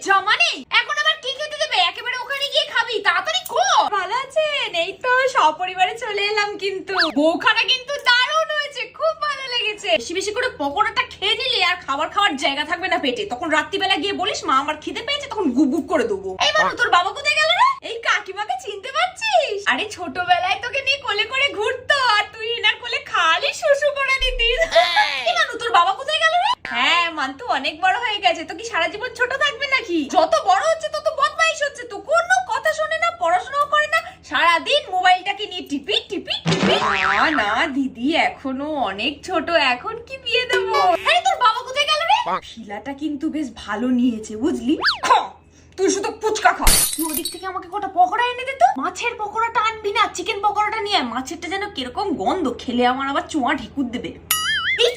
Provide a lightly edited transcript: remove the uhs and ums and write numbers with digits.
জামা নেই? এখন আবার কি খেতে দেবে? একেবারে ওখানে গিয়ে খাবি, তাড়াতাড়ি কর। ভালো আছেন? এই তো সপরিবারে চলে এলাম, কিন্তু বউখানা কিন্তু দারুণ হয়েছে, খুব ভালো লেগেছে। বেশি বেশি করে পকোড়াটা খেয়ে নিলে আর খাবার খাওয়ার জায়গা থাকবে না পেটে, তখন রাত্রিবেলা গিয়ে বলিস মা আমার খিদে পেয়েছে, তখন গুপ গুপ করে দেবো। এই বানু, তোর বাবা কোথায় গেল রে? এই কাকিমাকে চিনতে পারছিস? আরে ছোটবেলায় তোকে নিয়ে কোলে করে ঘুরতো, আর তুই না কোলে খালি শুশু করে দিতিস। এই বানু, তোর বাবা কোথায় গেল রে? হ্যাঁ, মান্তু অনেক বড় হয়ে গেছে, তো কি সারা জীবন ছোট থাকবে নাকি? যত বড় হচ্ছে তত বদমাইশ হচ্ছে, তো কোনো কথা শোনে না, পড়াশোনাও করে না, সারাদিন মোবাইলটাকে নিয়ে টিপি টিপি টিপি। না না দিদি, এখনো অনেক ছোট, এখন কি বিয়ে দেবো? আরে তোর বাবা কোথায় গেল রে? শিলাটা কিন্তু বেশ ভালো নিয়েছে, বুঝলি? তুই শুধু ফুচকা খা। তুই ওদিক থেকে আমাকে কটা পকোড়া এনে দে তো। মাছের পকোড়াটা আনবি না, চিকেন পকোড়াটা নিয়ে আয়। মাছেরটা যেন কিরকম গন্ধ, খেলে আমার আবার চোয়া ঢেকুর দেবে। এই